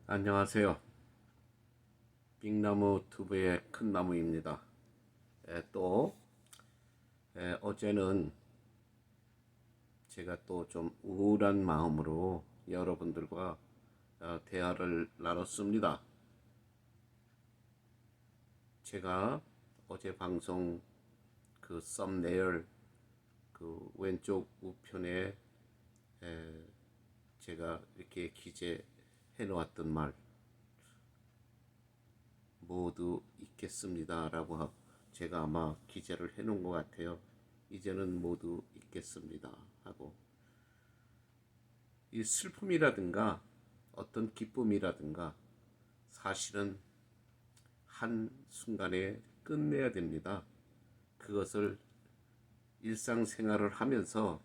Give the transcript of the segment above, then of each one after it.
안녕하세요. 빅나무 tube의 큰나무입니다. 또 어제는 제가 또 좀 우울한 마음으로 여러분들과 대화를 나눴습니다. 제가 어제 방송 그 썸네일 그 왼쪽 우편에 제가 이렇게 기재해 놓았던 말 모두 있겠습니다 라고 제가 아마 기재를 해 놓은 것 같아요. 이제는 모두 있겠습니다 하고, 이 슬픔이라든가 어떤 기쁨이라든가 사실은 한 순간에 끝내야 됩니다. 그것을 일상생활을 하면서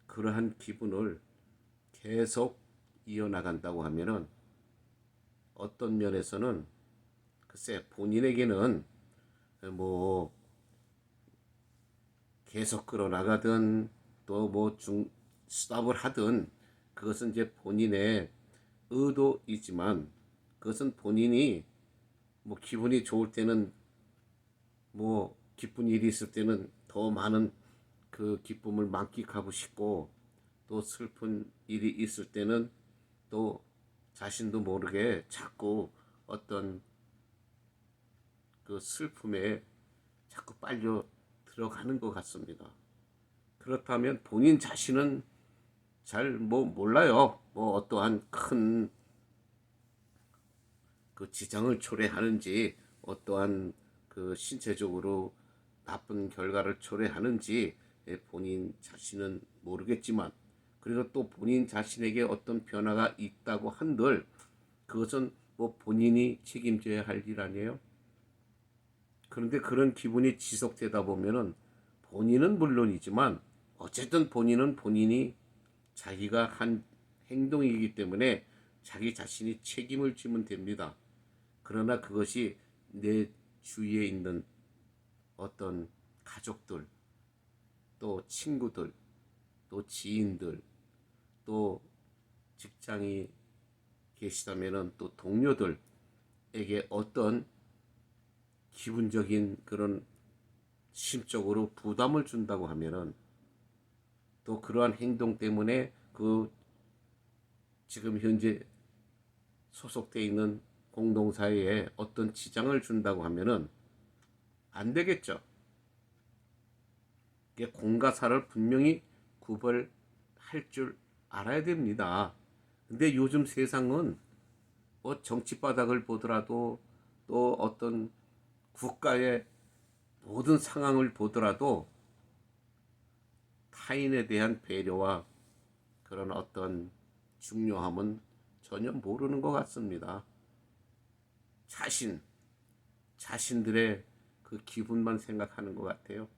그러한 기분을 계속 이어나간다고 하면은 어떤 면에서는 글쎄 본인에게는 뭐 계속 끌어나가든 또 뭐 스탑을 하든 그것은 이제 본인의 의도이지만, 그것은 본인이 뭐 기분이 좋을 때는 뭐 기쁜 일이 있을 때는 더 많은 그 기쁨을 만끽하고 싶고, 또 슬픈 일이 있을 때는 또 자신도 모르게 자꾸 어떤 그 슬픔에 자꾸 빨려 들어가는 것 같습니다. 그렇다면 본인 자신은 잘 뭐 몰라요. 뭐 어떠한 큰 그 지장을 초래하는지, 어떠한 그 신체적으로 나쁜 결과를 초래하는지 본인 자신은 모르겠지만, 그리고 또 본인 자신에게 어떤 변화가 있다고 한들 그것은 뭐 본인이 책임져야 할 일 아니에요? 그런데 그런 기분이 지속되다 보면은 본인은 물론이지만 어쨌든 본인은 본인이 자기가 한 행동이기 때문에 자기 자신이 책임을 지면 됩니다. 그러나 그것이 내 주위에 있는 어떤 가족들, 또 친구들, 또 지인들, 또 직장이 계시다면은 또 동료들에게 어떤 기분적인 그런 심적으로 부담을 준다고 하면은, 또 그러한 행동 때문에 그 지금 현재 소속돼 있는 공동사회에 어떤 지장을 준다고 하면은 안 되겠죠. 공과 사를 분명히 구별할 줄 알아야 됩니다. 근데 요즘 세상은 뭐 정치 바닥을 보더라도, 또 어떤 국가의 모든 상황을 보더라도 타인에 대한 배려와 그런 어떤 중요함은 전혀 모르는 것 같습니다. 자신들의 그 기분만 생각하는 것 같아요.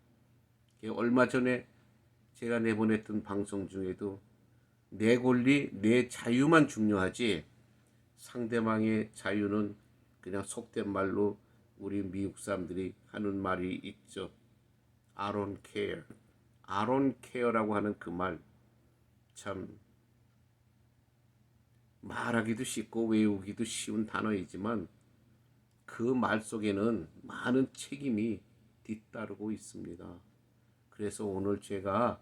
얼마 전에 제가 내보냈던 방송 중에도 내 권리, 내 자유만 중요하지 상대방의 자유는 그냥 속된 말로 우리 미국 사람들이 하는 말이 있죠. I don't care. I don't care라고 하는 그 말, 참 말하기도 쉽고 외우기도 쉬운 단어이지만 그 말 속에는 많은 책임이 뒤따르고 있습니다. 그래서 오늘 제가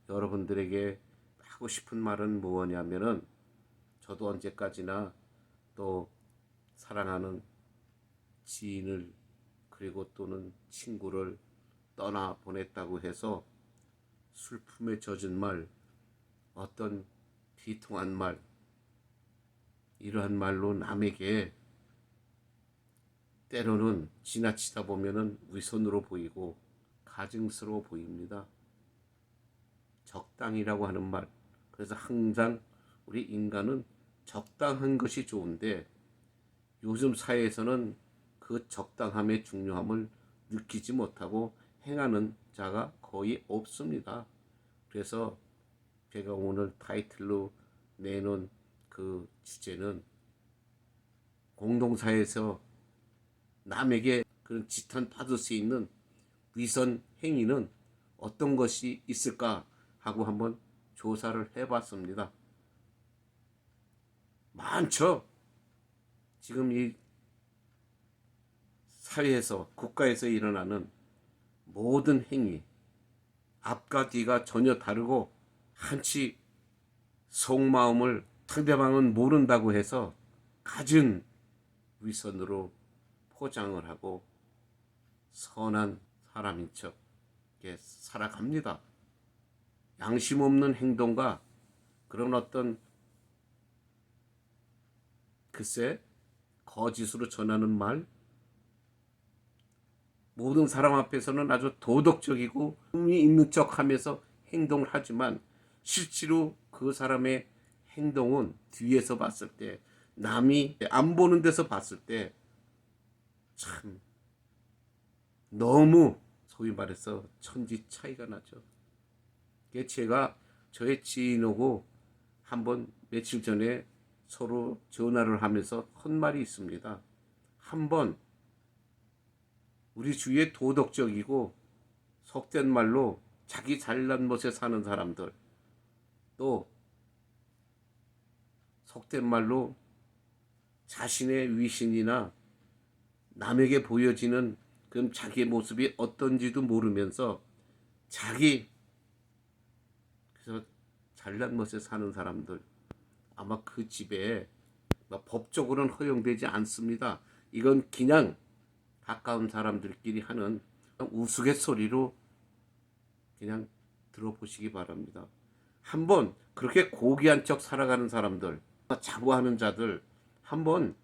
여러분들에게 하고 싶은 말은 뭐냐면은, 저도 언제까지나 또 사랑하는 지인을, 그리고 또는 친구를 떠나 보냈다고 해서 슬픔에 젖은 말, 어떤 비통한 말, 이러한 말로 남에게 때로는 지나치다 보면은 위선으로 보이고 가증스러워 보입니다. 적당이라고 하는 말. 그래서 항상 우리 인간은 적당한 것이 좋은데 요즘 사회에서는 그 적당함의 중요함을 느끼지 못하고 행하는 자가 거의 없습니다. 그래서 제가 오늘 타이틀로 내놓은 그 주제는, 공동사회에서 남에게 그런 지탄 받을 수 있는 위선 행위는 어떤 것이 있을까 하고 한번 조사를 해봤습니다. 많죠. 지금 이 사회에서 국가에서 일어나는 모든 행위 앞과 뒤가 전혀 다르고 한치 속마음을 상대방은 모른다고 해서 갖은 위선으로 포장을 하고 선한 사람인 척 이렇게 살아갑니다. 양심 없는 행동과 그런 어떤 글쎄 거짓으로 전하는 말, 모든 사람 앞에서는 아주 도덕적이고 의미 있는 척하면서 행동을 하지만 실제로 그 사람의 행동은 뒤에서 봤을 때, 남이 안 보는 데서 봤을 때 참 너무 소위 말해서 천지 차이가 나죠. 제가 저의 지인하고 한번 며칠 전에 서로 전화를 하면서 한 말이 있습니다. 한번 우리 주위에 도덕적이고 속된 말로 자기 잘난 멋에 사는 사람들, 또 속된 말로 자신의 위신이나 남에게 보여지는 그럼 자기의 모습이 어떤지도 모르면서 자기 그래서 잘난 멋에 사는 사람들, 아마 그 집에 법적으로는 허용되지 않습니다. 이건 그냥 가까운 사람들끼리 하는 우스갯소리로 그냥 들어보시기 바랍니다. 한번 그렇게 고귀한 척 살아가는 사람들, 자부하는 자들 한번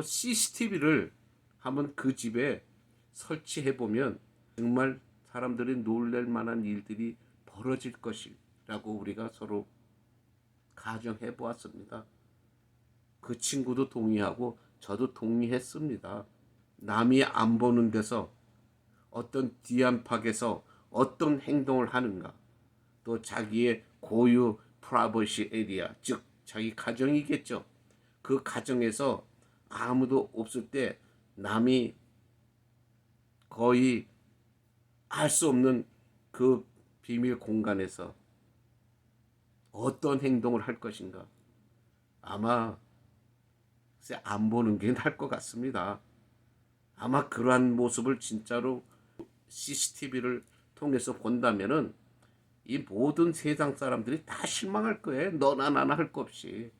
CCTV를 한번 그 집에 설치해 보면 정말 사람들이 놀랄 만한 일들이 벌어질 것이라고 우리가 서로 가정해 보았습니다. 그 친구도 동의하고 저도 동의했습니다. 남이 안 보는 데서 어떤 뒤안팎에서 어떤 행동을 하는가, 또 자기의 고유 프라이버시 에리아, 즉 자기 가정이겠죠. 그 가정에서 아무도 없을 때 남이 거의 알 수 없는 그 비밀 공간에서 어떤 행동을 할 것인가, 아마 안 보는 게 나을 것 같습니다. 아마 그러한 모습을 진짜로 CCTV를 통해서 본다면은 이 모든 세상 사람들이 다 실망할 거예요. 너나 나나 할 거 없이.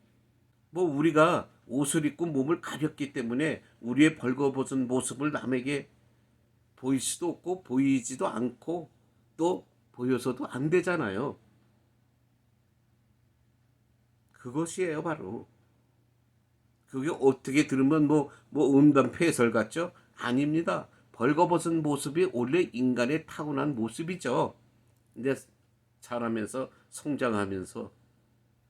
뭐 우리가 옷을 입고 몸을 가렸기 때문에 우리의 벌거벗은 모습을 남에게 보일 수도 없고 보이지도 않고 또 보여서도 안 되잖아요. 그것이에요, 바로. 그게 어떻게 들으면 뭐 음담패설 같죠? 아닙니다. 벌거벗은 모습이 원래 인간의 타고난 모습이죠. 근데 자라면서 성장하면서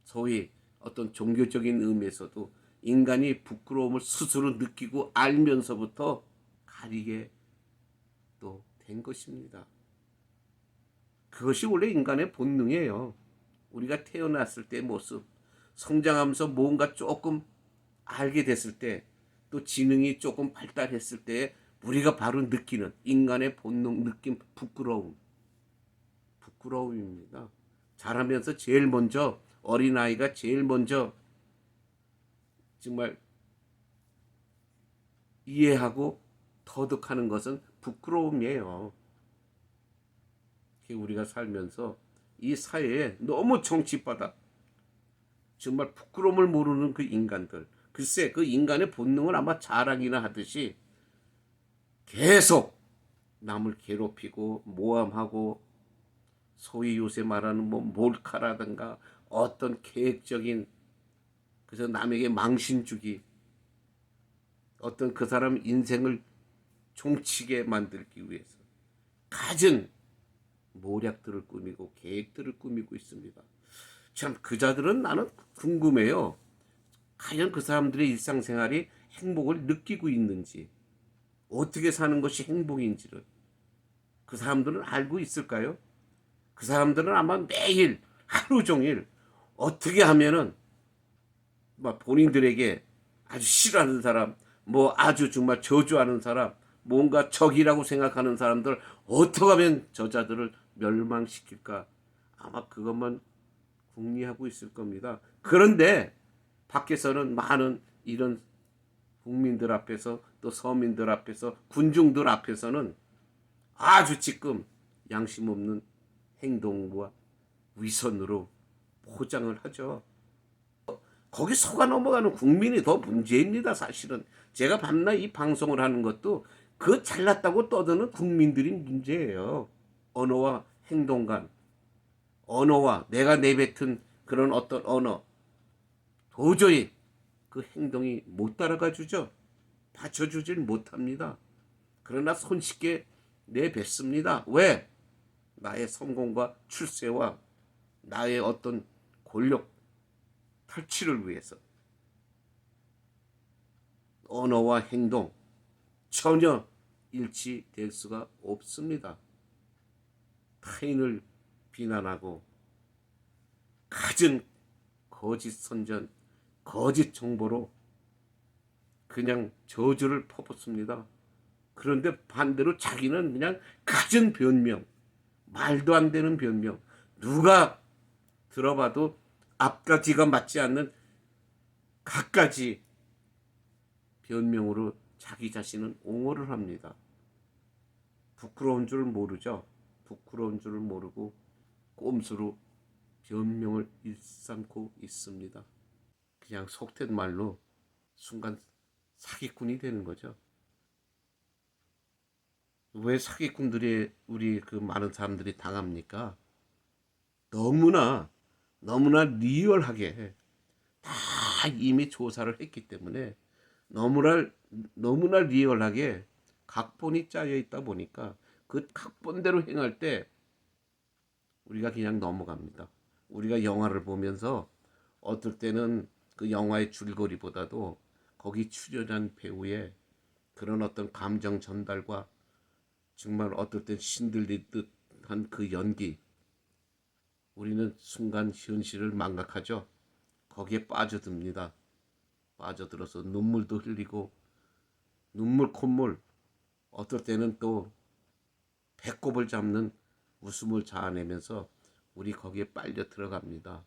소위 어떤 종교적인 의미에서도 인간이 부끄러움을 스스로 느끼고 알면서부터 가리게 또 된 것입니다. 그것이 원래 인간의 본능이에요. 우리가 태어났을 때의 모습, 성장하면서 뭔가 조금 알게 됐을 때, 또 지능이 조금 발달했을 때 우리가 바로 느끼는 인간의 본능 느낌, 부끄러움입니다. 자라면서 제일 먼저 어린아이가 제일 먼저 정말 이해하고 터득하는 것은 부끄러움이에요. 우리가 살면서 이 사회에 너무 정치바닥, 정말 부끄러움을 모르는 그 인간들, 글쎄 그 인간의 본능을 아마 자랑이나 하듯이 계속 남을 괴롭히고 모함하고, 소위 요새 말하는 뭐 몰카라든가 어떤 계획적인, 그래서 남에게 망신 주기, 어떤 그 사람 인생을 종치게 만들기 위해서 갖은 모략들을 꾸미고 계획들을 꾸미고 있습니다. 참 그 자들은 나는 궁금해요. 과연 그 사람들의 일상생활이 행복을 느끼고 있는지, 어떻게 사는 것이 행복인지를 그 사람들은 알고 있을까요? 그 사람들은 아마 매일 하루 종일 어떻게 하면은 막 본인들에게 아주 싫어하는 사람, 뭐 아주 정말 저주하는 사람, 뭔가 적이라고 생각하는 사람들 어떻게 하면 저자들을 멸망시킬까, 아마 그것만 궁리하고 있을 겁니다. 그런데 밖에서는 많은 이런 국민들 앞에서 또 서민들 앞에서 군중들 앞에서는 아주 지금 양심 없는 행동과 위선으로 포장을 하죠. 거기 속아 넘어가는 국민이 더 문제입니다. 사실은 제가 밤낮 이 방송을 하는 것도 그 잘났다고 떠드는 국민들이 문제예요. 언어와 행동 간, 언어와 내가 내뱉은 그런 어떤 언어, 도저히 그 행동이 못 따라가 주죠. 받쳐주질 못합니다. 그러나 손쉽게 내뱉습니다. 왜? 나의 성공과 출세와 나의 어떤 권력 탈취를 위해서. 언어와 행동 전혀 일치될 수가 없습니다. 타인을 비난하고 갖은 거짓 선전, 거짓 정보로 그냥 저주를 퍼붓습니다. 그런데 반대로 자기는 그냥 갖은 변명, 말도 안 되는 변명, 누가 들어봐도 앞가지가 맞지 않는 갖가지 변명으로 자기 자신은 옹호를 합니다. 부끄러운 줄 모르죠. 부끄러운 줄 모르고 꼼수로 변명을 일삼고 있습니다. 그냥 속된 말로 순간 사기꾼이 되는 거죠. 왜 사기꾼들이 우리 그 많은 사람들이 당합니까? 너무나 리얼하게 다 이미 조사를 했기 때문에 너무나 리얼하게 각본이 짜여 있다 보니까 그 각본대로 행할 때 우리가 그냥 넘어갑니다. 우리가 영화를 보면서 어떨 때는 그 영화의 줄거리보다도 거기 출연한 배우의 그런 어떤 감정 전달과 정말 어떨 땐 신들릴 듯한 그 연기, 우리는 순간 현실을 망각하죠. 거기에 빠져듭니다. 빠져들어서 눈물도 흘리고 눈물 콧물, 어떨 때는 또 배꼽을 잡는 웃음을 자아내면서 우리 거기에 빨려 들어갑니다.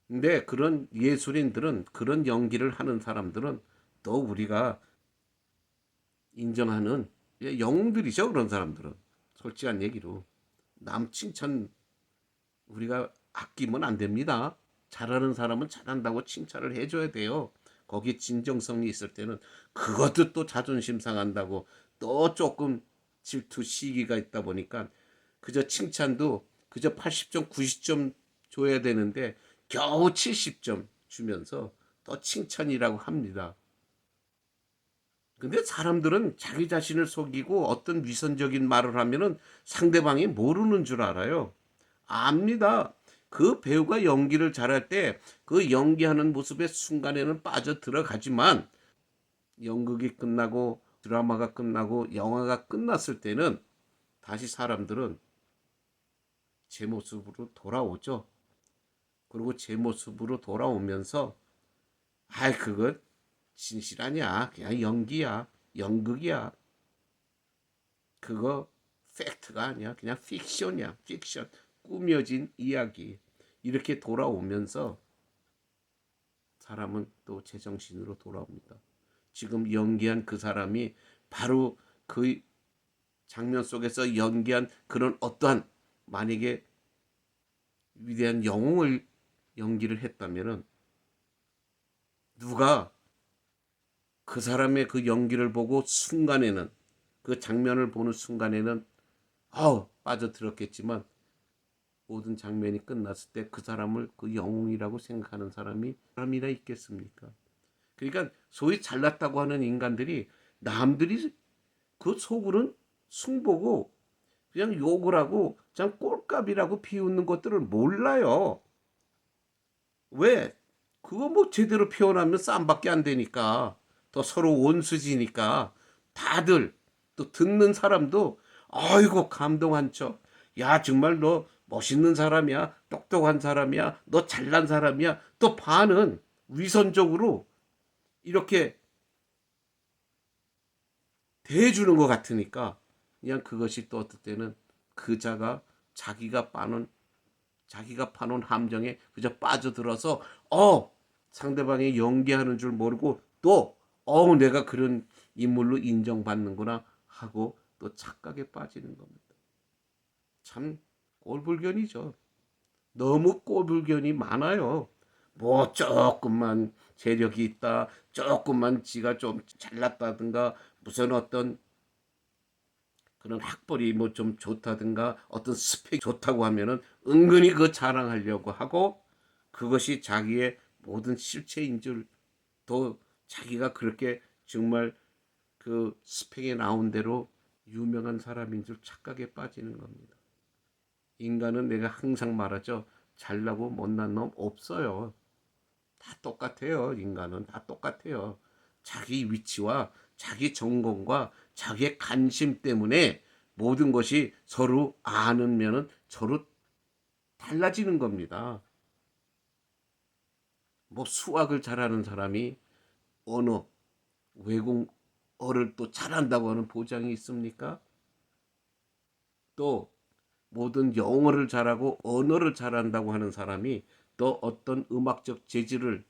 근데 그런 예술인들은, 그런 연기를 하는 사람들은 또 우리가 인정하는 영웅들이죠. 그런 사람들은 솔직한 얘기로 남 칭찬 우리가 아끼면 안 됩니다. 잘하는 사람은 잘한다고 칭찬을 해줘야 돼요. 거기에 진정성이 있을 때는. 그것도 또 자존심 상한다고 또 조금 질투 시기가 있다 보니까 그저 칭찬도 그저 80점 90점 줘야 되는데 겨우 70점 주면서 또 칭찬이라고 합니다. 근데 사람들은 자기 자신을 속이고 어떤 위선적인 말을 하면은 상대방이 모르는 줄 알아요. 압니다. 그 배우가 연기를 잘할 때 그 연기하는 모습의 순간에는 빠져 들어가지만 연극이 끝나고 드라마가 끝나고 영화가 끝났을 때는 다시 사람들은 제 모습으로 돌아오죠. 그리고 제 모습으로 돌아오면서 그건 진실 아니야. 그냥 연기야. 연극이야. 그거 팩트가 아니야. 그냥 픽션이야. 픽션. 꾸며진 이야기. 이렇게 돌아오면서 사람은 또 제정신으로 돌아옵니다. 지금 연기한 그 사람이 바로 그 장면 속에서 연기한 그런 어떠한, 만약에 위대한 영웅을 연기를 했다면은 누가 그 사람의 그 연기를 보고 순간에는, 그 장면을 보는 순간에는 빠져들었겠지만 모든 장면이 끝났을 때 그 사람을 그 영웅이라고 생각하는 사람이나 있겠습니까? 그러니까 소위 잘났다고 하는 인간들이 남들이 그 속으로는 숭보고 그냥 욕을 하고 그냥 꼴값이라고 비웃는 것들을 몰라요. 왜? 그거 뭐 제대로 표현하면 쌈밖에 안 되니까, 더 서로 원수지니까 다들, 또 듣는 사람도 아이고 감동한 척, 야 정말 너 멋있는 사람이야, 똑똑한 사람이야, 너 잘난 사람이야, 또 반은 위선적으로 이렇게 대해주는 것 같으니까 그냥 그것이 또 어떨 때는 그자가 자기가 파놓은 함정에 그저 빠져들어서 상대방이 연기하는 줄 모르고 또 내가 그런 인물로 인정받는구나 하고 또 착각에 빠지는 겁니다. 참 꼴불견이죠. 너무 꼴불견이 많아요. 뭐 조금만 재력이 있다, 조금만 지가 좀 잘났다든가, 무슨 어떤 그런 학벌이 뭐 좀 좋다든가, 어떤 스펙이 좋다고 하면은 은근히 그거 자랑하려고 하고, 그것이 자기의 모든 실체인 줄, 또 자기가 그렇게 정말 그 스펙에 나온 대로 유명한 사람인 줄 착각에 빠지는 겁니다. 인간은 내가 항상 말하죠. 잘나고 못난 놈 없어요. 다 똑같아요. 인간은 다 똑같아요. 자기 위치와 자기 전공과 자기의 관심 때문에 모든 것이 서로 아는 면은 서로 달라지는 겁니다. 뭐 수학을 잘하는 사람이 언어, 외국어를 또 잘한다고 하는 보장이 있습니까? 또 모든 영어를 잘하고 언어를 잘한다고 하는 사람이 또 어떤 음악적 재질을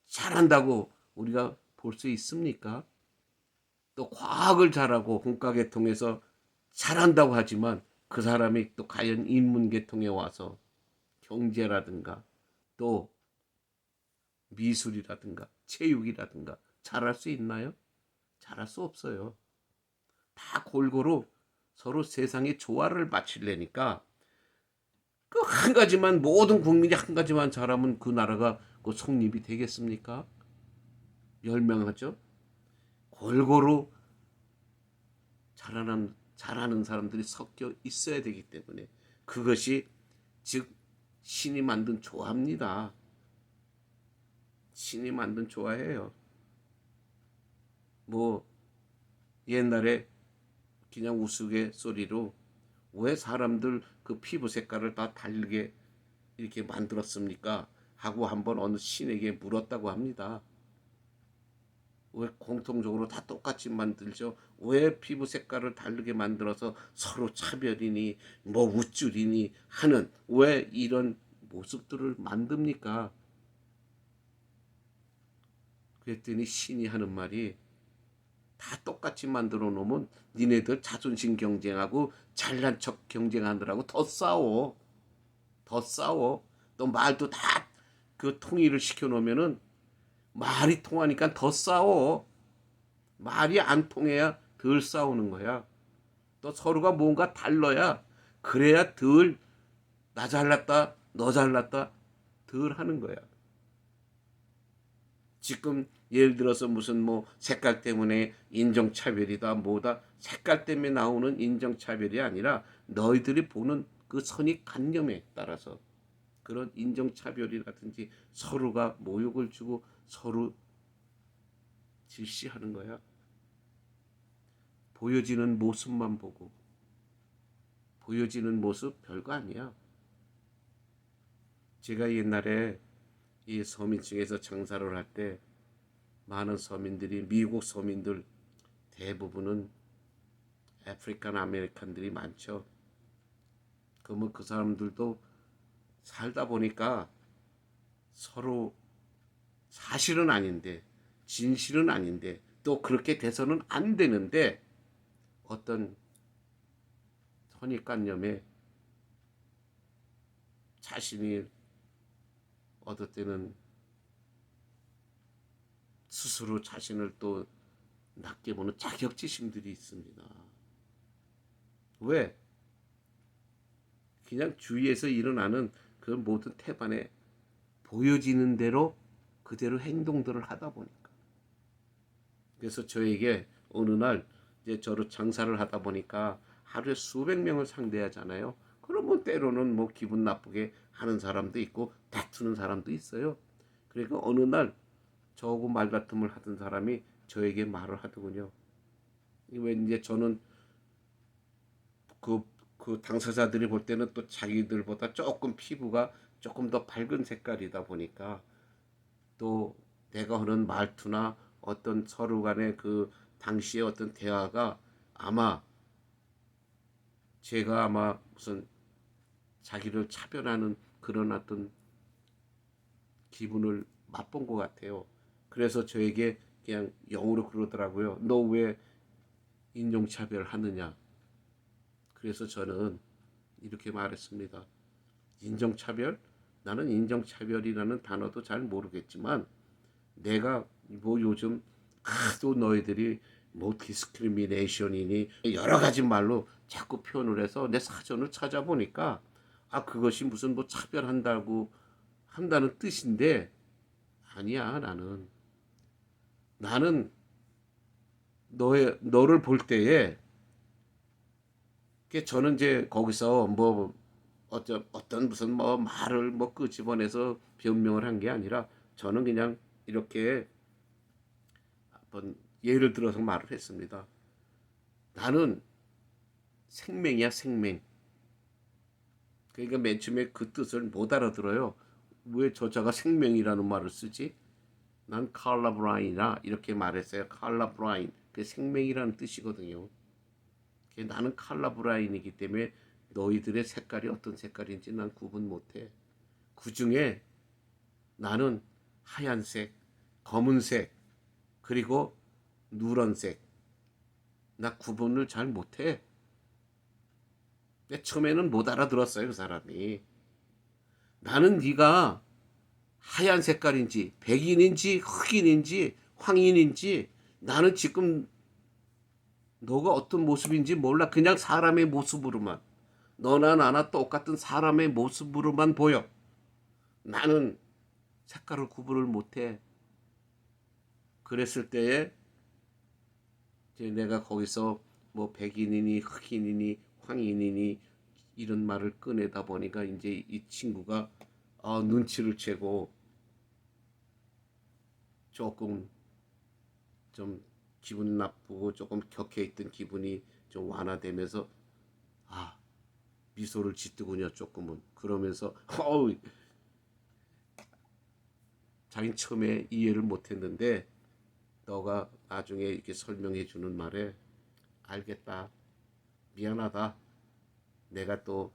잘한다고 우리가 볼 수 있습니까? 또 과학을 잘하고 공과계통에서 잘한다고 하지만 그 사람이 또 과연 인문계통에 와서 경제라든가 또 미술이라든가 체육이라든가 잘할 수 있나요? 잘할 수 없어요. 다 골고루 서로 세상의 조화를 맞추려니까 그 한 가지만 모든 국민이 한 가지만 잘하면 그 나라가 그 성립이 되겠습니까? 멸망하죠. 골고루 잘하는 사람들이 섞여 있어야 되기 때문에 그것이 즉 신이 만든 조화입니다. 신이 만든 조화예요. 뭐 옛날에 그냥 우스갯소리로 왜 사람들 그 피부 색깔을 다 다르게 이렇게 만들었습니까? 하고 한번 어느 신에게 물었다고 합니다. 왜 공통적으로 다 똑같이 만들죠? 왜 피부 색깔을 다르게 만들어서 서로 차별이니 뭐 우쭐이니 하는 왜 이런 모습들을 만듭니까? 그랬더니 신이 하는 말이 다 똑같이 만들어 놓으면 니네들 자존심 경쟁하고 잘난 척 경쟁하느라고 더 싸워. 더 싸워. 또 말도 다 그 통일을 시켜 놓으면은 말이 통하니까 더 싸워. 말이 안 통해야 덜 싸우는 거야. 또 서로가 뭔가 달라야 그래야 덜 나 잘났다, 너 잘났다 덜 하는 거야. 지금 예를 들어서 무슨 뭐 색깔 때문에 인종차별이다 뭐다 색깔 때문에 나오는 인종차별이 아니라 너희들이 보는 그 선입관념에 따라서 그런 인종차별이라든지 서로가 모욕을 주고 서로 질시하는 거야. 보여지는 모습만 보고 보여지는 모습 별거 아니야. 제가 옛날에 이 서민층에서 장사를 할 때 많은 서민들이 미국 서민들 대부분은 아프리칸 아메리칸들이 많죠. 그러면 그 사람들도 살다 보니까 서로 사실은 아닌데 진실은 아닌데 또 그렇게 돼서는 안 되는데 어떤 선입관념에 자신이 어떨 때는 스스로 자신을 또 낮게 보는 자격지심들이 있습니다. 왜? 그냥 주위에서 일어나는 그 모든 태반에 보여지는 대로 그대로 행동들을 하다 보니까. 그래서 저에게 어느 날 이제 저로 장사를 하다 보니까 하루에 수백 명을 상대하잖아요. 그러면 때로는 뭐 기분 나쁘게 하는 사람도 있고 다투는 사람도 있어요. 그러니까 어느 날 저하고 말다툼을 하던 사람이 저에게 말을 하더군요. 왜 이제 저는 그, 그 당사자들이 볼 때는 또 자기들보다 조금 피부가 조금 더 밝은 색깔이다 보니까 또 내가 하는 말투나 어떤 서로 간의 그 당시의 어떤 대화가 아마 제가 아마 무슨 자기를 차별하는 그런 어떤 기분을 맛본 것 같아요. 그래서 저에게 그냥 영어로 그러더라고요. 너 왜 인종차별 하느냐. 그래서 저는 이렇게 말했습니다. 인종차별? 나는 인종차별이라는 단어도 잘 모르겠지만 내가 뭐 요즘 또 너희들이 뭐 디스크리미네이션이니 여러 가지 말로 자꾸 표현을 해서 내 사전을 찾아보니까 그것이 무슨 뭐 차별한다고 한다는 뜻인데 아니야. 나는 너를 볼 때에 저는 이제 거기서 뭐 어떤 무슨 뭐 말을 뭐 끄집어내서 변명을 한 게 아니라 저는 그냥 이렇게 한번 예를 들어서 말을 했습니다. 나는 생명이야, 생명. 그러니까 맨 처음에 그 뜻을 못 알아들어요. 왜 저자가 생명이라는 말을 쓰지? 난 칼라 브라인이라 이렇게 말했어요. 칼라 브라인. 그 생명이라는 뜻이거든요. 나는 칼라 브라인이기 때문에 너희들의 색깔이 어떤 색깔인지 난 구분 못해. 그 중에 나는 하얀색, 검은색, 그리고 누런색. 나 구분을 잘 못해. 처음에는 못 알아들었어요, 그 사람이. 나는 네가 하얀 색깔인지 백인인지 흑인인지 황인인지 나는 지금 너가 어떤 모습인지 몰라. 그냥 사람의 모습으로만. 너나 나나 똑같은 사람의 모습으로만 보여. 나는 색깔을 구분을 못해. 그랬을 때에 이제 내가 거기서 뭐 백인이니 흑인이니 황인이니 이런 말을 꺼내다 보니까 이제 이 친구가 눈치를 채고 조금 좀 기분 나쁘고 조금 격해있던 기분이 좀 완화되면서 미소를 짓더군요. 조금은. 그러면서 자기는 처음에 이해를 못했는데 너가 나중에 이렇게 설명해 주는 말에 알겠다. 미안하다. 내가 또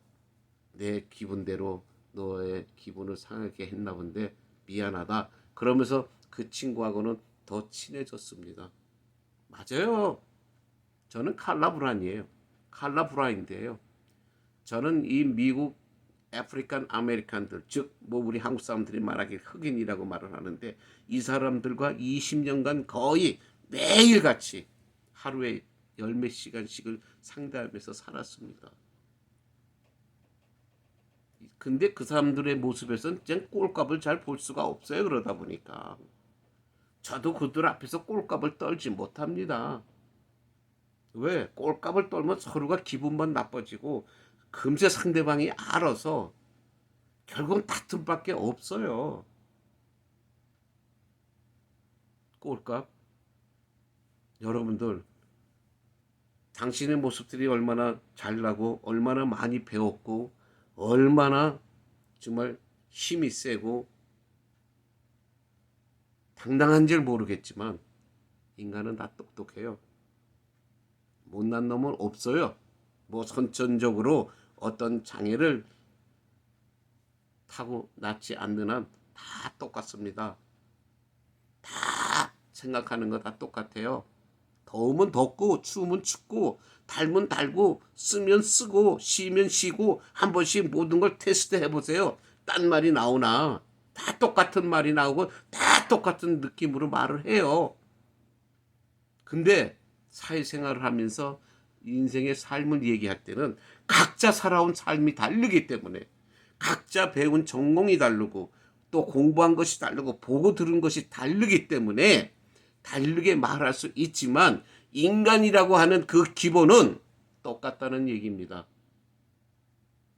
내 기분대로 너의 기분을 상하게 했나 본데 미안하다. 그러면서 그 친구하고는 더 친해졌습니다. 맞아요. 저는 칼라 브라인이에요. 칼라 브라인인데요. 저는 이 미국 아프리칸 아메리칸들, 즉 뭐 우리 한국 사람들이 말하기 흑인이라고 말을 하는데 이 사람들과 20년간 거의 매일같이 하루에 열 몇 시간씩을 상대하면서 살았습니다. 근데 그 사람들의 모습에서는 그냥 꼴값을 잘 볼 수가 없어요. 그러다 보니까 저도 그들 앞에서 꼴값을 떨지 못합니다. 왜? 꼴값을 떨면 서로가 기분만 나빠지고 금세 상대방이 알아서 결국은 다툼밖에 없어요. 꼴값. 여러분들 당신의 모습들이 얼마나 잘나고 얼마나 많이 배웠고 얼마나 정말 힘이 세고 당당한지를 모르겠지만 인간은 다 똑똑해요. 못난 놈은 없어요. 뭐 선천적으로 어떤 장애를 타고 낳지 않는 한 다 똑같습니다. 다 생각하는 거 다 똑같아요. 더우면 덥고 추우면 춥고 달면 달고 쓰면 쓰고 쉬면 쉬고 한 번씩 모든 걸 테스트 해보세요. 딴 말이 나오나. 다 똑같은 말이 나오고 다 똑같은 느낌으로 말을 해요. 근데 사회생활을 하면서 인생의 삶을 얘기할 때는 각자 살아온 삶이 다르기 때문에 각자 배운 전공이 다르고 또 공부한 것이 다르고 보고 들은 것이 다르기 때문에 다르게 말할 수 있지만 인간이라고 하는 그 기본은 똑같다는 얘기입니다.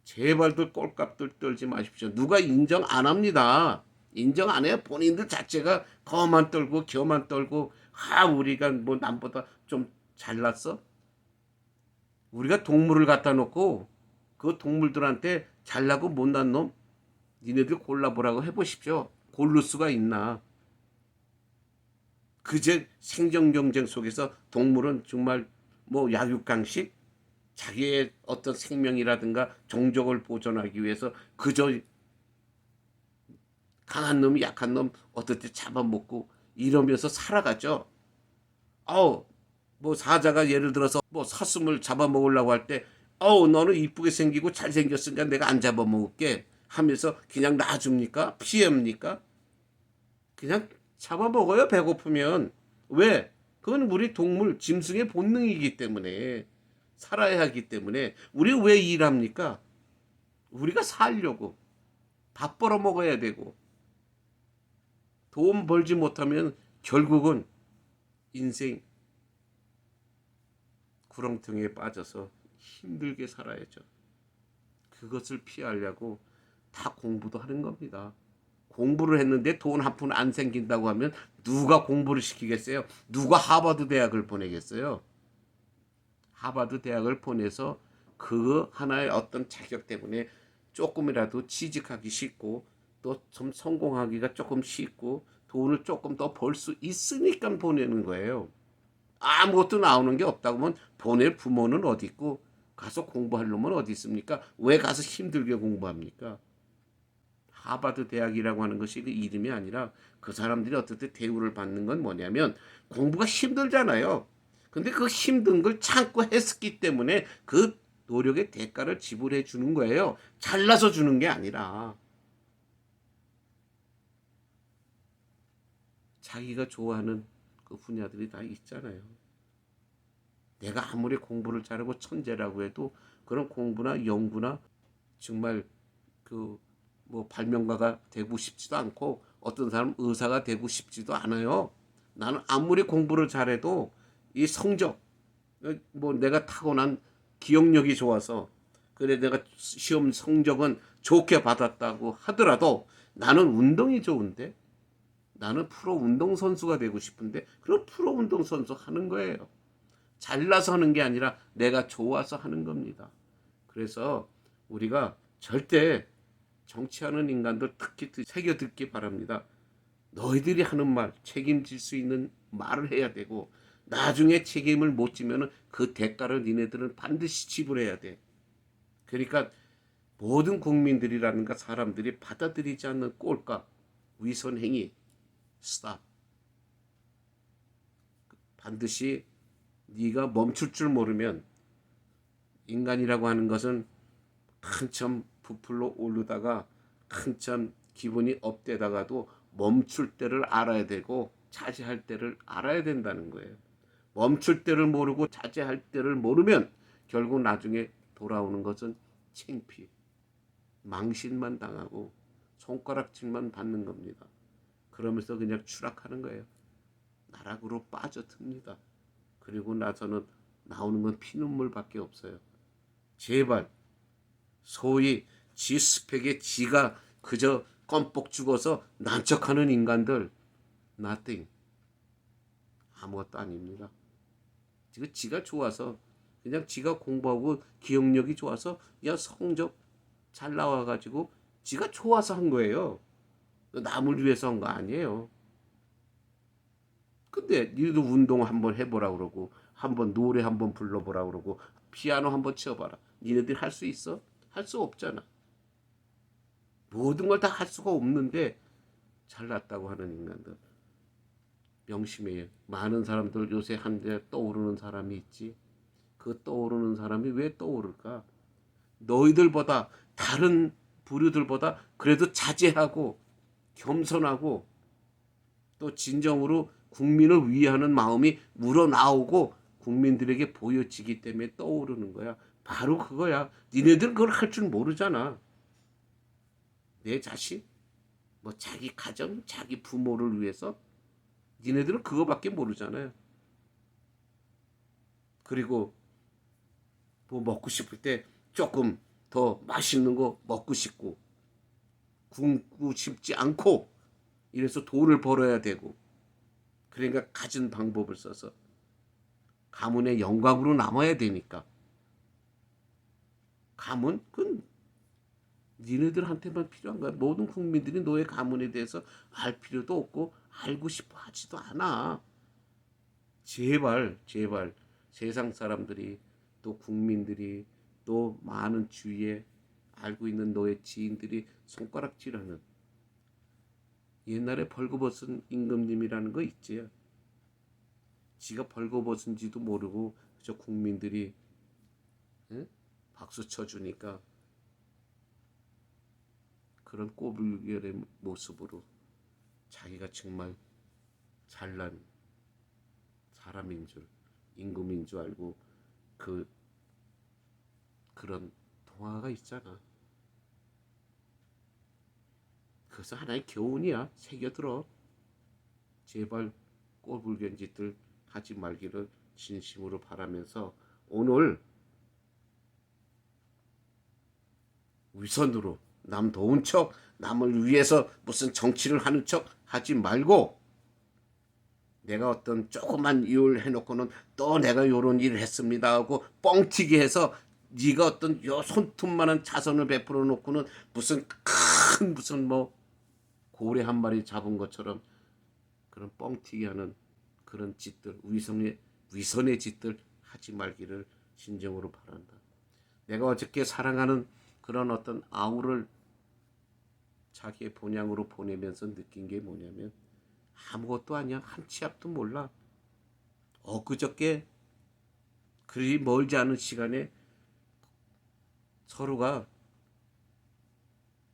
제발들 꼴값들 떨지 마십시오. 누가 인정 안 합니다. 인정 안 해요. 본인들 자체가 거만 떨고 겨만 떨고 우리가 뭐 남보다 좀 잘났어? 우리가 동물을 갖다 놓고 그 동물들한테 잘나고 못난 놈 니네들 골라보라고 해보십시오. 고를 수가 있나? 그제 생존 경쟁 속에서 동물은 정말 뭐 약육강식 자기의 어떤 생명이라든가 종족을 보존하기 위해서 그저 강한 놈이 약한 놈 어떨 때 잡아먹고 이러면서 살아가죠. 뭐 사자가 예를 들어서 뭐 사슴을 잡아먹으려고 할 때 너는 이쁘게 생기고 잘생겼으니까 내가 안 잡아먹을게 하면서 그냥 놔줍니까? 피합니까? 그냥 잡아먹어요, 배고프면. 왜? 그건 우리 동물 짐승의 본능이기 때문에, 살아야 하기 때문에. 우리 왜 일합니까? 우리가 살려고. 밥 벌어 먹어야 되고, 돈 벌지 못하면 결국은 인생 구렁텅이에 빠져서 힘들게 살아야죠. 그것을 피하려고 다 공부도 하는 겁니다. 공부를 했는데 돈 한 푼 안 생긴다고 하면 누가 공부를 시키겠어요? 누가 하버드 대학을 보내겠어요? 하버드 대학을 보내서 그 하나의 어떤 자격 때문에 조금이라도 취직하기 쉽고 또 좀 성공하기가 조금 쉽고 돈을 조금 더 벌 수 있으니까 보내는 거예요. 아무것도 나오는 게 없다고 하면 보낼 부모는 어디 있고 가서 공부할 놈은 어디 있습니까? 왜 가서 힘들게 공부합니까? 하버드 대학이라고 하는 것이 그 이름이 아니라 그 사람들이 어떻게 대우를 받는 건 뭐냐면 공부가 힘들잖아요. 근데 그 힘든 걸 참고 했기 때문에 그 노력의 대가를 지불해 주는 거예요. 잘나서 주는 게 아니라 자기가 좋아하는 그 분야들이 다 있잖아요. 내가 아무리 공부를 잘하고 천재라고 해도 그런 공부나 연구나 정말 그 뭐 발명가가 되고 싶지도 않고 어떤 사람 의사가 되고 싶지도 않아요. 나는 아무리 공부를 잘해도 이 성적 뭐 내가 타고난 기억력이 좋아서 그래 내가 시험 성적은 좋게 받았다고 하더라도 나는 운동이 좋은데 나는 프로 운동선수가 되고 싶은데 그럼 프로 운동선수 하는 거예요. 잘나서 하는 게 아니라 내가 좋아서 하는 겁니다. 그래서 우리가 절대 정치하는 인간들 특히 새겨 듣기 바랍니다. 너희들이 하는 말 책임질 수 있는 말을 해야 되고 나중에 책임을 못 지면 그 대가를 니네들은 반드시 지불해야 돼. 그러니까 모든 국민들이라는가 사람들이 받아들이지 않는 꼴값, 위선행위, 스탑. 반드시 네가 멈출 줄 모르면 인간이라고 하는 것은 한참 부풀러 오르다가 한참 기분이 업되다가도 멈출 때를 알아야 되고 자제할 때를 알아야 된다는 거예요. 멈출 때를 모르고 자제할 때를 모르면 결국 나중에 돌아오는 것은 창피, 망신만 당하고 손가락질만 받는 겁니다. 그러면서 그냥 추락하는 거예요. 나락으로 빠져듭니다. 그리고 나서는 나오는 건 피눈물밖에 없어요. 제발 소위 지 스펙에 지가 그저 껌뻑 죽어서 난척하는 인간들 nothing 아무것도 아닙니다. 지가 좋아서 그냥 지가 공부하고 기억력이 좋아서 그냥 성적 잘 나와가지고 지가 좋아서 한 거예요. 남을 위해서 한 거 아니에요. 근데 니도 운동 한번 해보라 그러고 한번 노래 한번 불러보라 그러고 피아노 한번 치어봐라. 니네들 할 수 있어? 할 수 없잖아. 모든 걸 다 할 수가 없는데 잘났다고 하는 인간들 명심해요. 많은 사람들 요새 한데 떠오르는 사람이 있지. 그 떠오르는 사람이 왜 떠오를까? 너희들보다 다른 부류들보다 그래도 자제하고 겸손하고 또 진정으로 국민을 위하는 마음이 우러나오고 국민들에게 보여지기 때문에 떠오르는 거야. 바로 그거야. 니네들 그걸 할 줄 모르잖아. 내 자신, 뭐 자기 가정, 자기 부모를 위해서 니네들은 그거밖에 모르잖아요. 그리고 뭐 먹고 싶을 때 조금 더 맛있는 거 먹고 싶고 굶고 싶지 않고 이래서 돈을 벌어야 되고 그러니까 가진 방법을 써서 가문의 영광으로 남아야 되니까 가문 그건 니네들한테만 필요한 거야. 모든 국민들이 너의 가문에 대해서 알 필요도 없고 알고 싶어 하지도 않아. 제발 제발 세상 사람들이 또 국민들이 또 많은 주위에 알고 있는 너의 지인들이 손가락질하는 옛날에 벌거벗은 임금님이라는 거 있지요. 지가 벌거벗은지도 모르고 저 국민들이 응? 박수 쳐주니까 그런 꼬불결의 모습으로 자기가 정말 잘난 사람인 줄, 임금인 줄 알고 그런 동화가 있잖아. 그것은 하나의 교훈이야. 새겨들어. 제발 꼬불견 짓들 하지 말기를 진심으로 바라면서 오늘 위선으로 남 도운 척, 남을 위해서 무슨 정치를 하는 척 하지 말고 내가 어떤 조그만 일을 해놓고는 또 내가 요런 일을 했습니다 하고 뻥튀기 해서 네가 어떤 요 손톱만한 자선을 베풀어 놓고는 무슨 뭐 고래 한 마리 잡은 것처럼 그런 뻥튀기하는 그런 짓들, 위선의 짓들 하지 말기를 진정으로 바란다. 내가 어저께 사랑하는 그런 어떤 아우를 자기의 본향으로 보내면서 느낀 게 뭐냐면 아무것도 아니야. 한 치 앞도 몰라. 엊그저께 그리 멀지 않은 시간에 서로가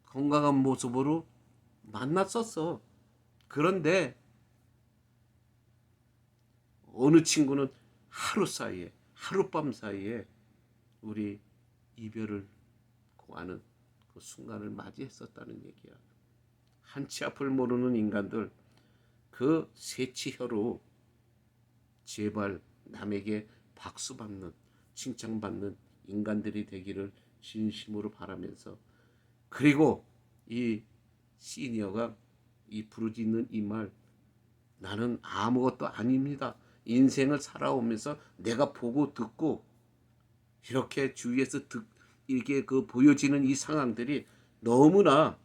건강한 모습으로 만났었어. 그런데 어느 친구는 하룻밤 사이에 우리 이별을 고하는 그 순간을 맞이했었다는 얘기야. 한치 앞을 모르는 인간들, 그 새치혀로 제발 남에게 박수받는, 칭찬받는 인간들이 되기를 진심으로 바라면서, 그리고 이 시니어가 이 부르짖는 이 말, 나는 아무것도 아닙니다. 인생을 살아오면서 내가 보고 듣고 이렇게 주위에서 이게 그 보여지는 이 상황들이 너무나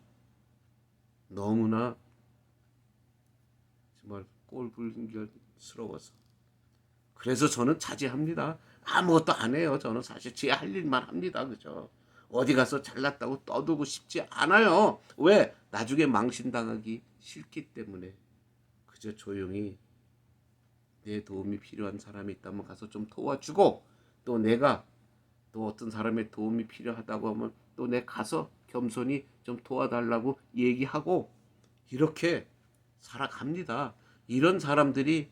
정말 꼴불견스러워서 그래서 저는 자제합니다. 아무것도 안 해요. 저는 사실 제 할 일만 합니다. 그죠? 어디 가서 잘났다고 떠들고 싶지 않아요. 왜? 나중에 망신당하기 싫기 때문에 그저 조용히 내 도움이 필요한 사람이 있다면 가서 좀 도와주고 또 내가 또 어떤 사람의 도움이 필요하다고 하면 또 내 가서 겸손히 좀 도와달라고 얘기하고 이렇게 살아갑니다. 이런 사람들이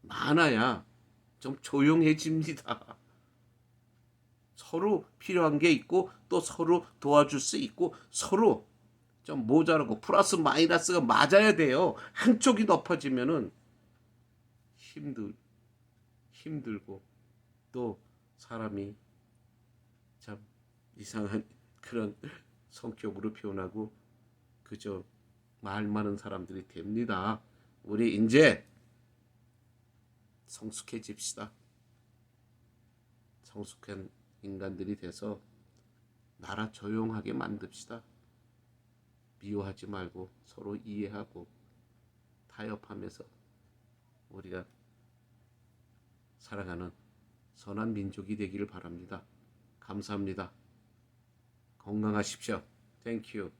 많아야 좀 조용해집니다. 서로 필요한 게 있고 또 서로 도와줄 수 있고 서로 좀 모자라고 플러스 마이너스가 맞아야 돼요. 한쪽이 높아지면은 힘들고 또 사람이 참 이상한 그런 성격으로 표현하고 그저 말 많은 사람들이 됩니다. 우리 이제 성숙해집시다. 성숙한 인간들이 돼서 나라 조용하게 만듭시다. 미워하지 말고 서로 이해하고 타협하면서 우리가 살아가는 선한 민족이 되기를 바랍니다. 감사합니다. 건강하십시오. 땡큐.